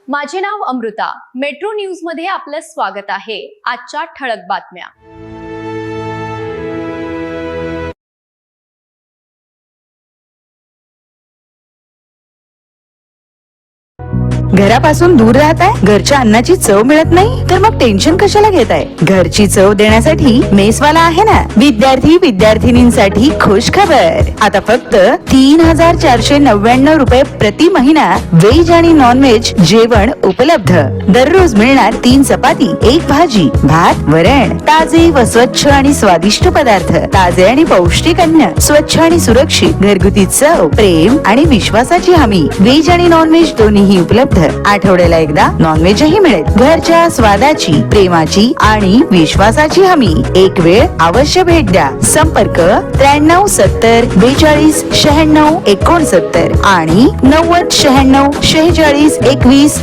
माझे नाव Amruta. Metro news मध्ये आपलं स्वागत आहे. आजच्या ठळक बातम्या. घरापासून दूर राहताय, घरच्या अन्नाची चव मिळत नाही, तर मग टेन्शन कशाला घेताय? घरची चव देण्यासाठी मेसवाला आहे ना. विद्यार्थी विद्यार्थिनींसाठी खुश खबर. आता फक्त 3499 रुपये प्रति महिना व्हेज आणि नॉन व्हेज जेवण उपलब्ध. दररोज मिळणार 3 चपाती, 1 भाजी, भात, वरण, ताजे व स्वच्छ आणि स्वादिष्ट पदार्थ, ताजे आणि पौष्टिक अन्न, स्वच्छ आणि सुरक्षित, घरगुती चव, प्रेम आणि विश्वासाची हमी. व्हेज आणि नॉन व्हेज दोन्हीही उपलब्ध. आठवड्याला एकदा नॉनव्हेजही मिळेल. घरच्या स्वादाची, प्रेमाची आणि विश्वासाची हमी. एक वेळ अवश्य भेट द्या. संपर्क 93 70 42 96 69 आणि 90 96 46 21.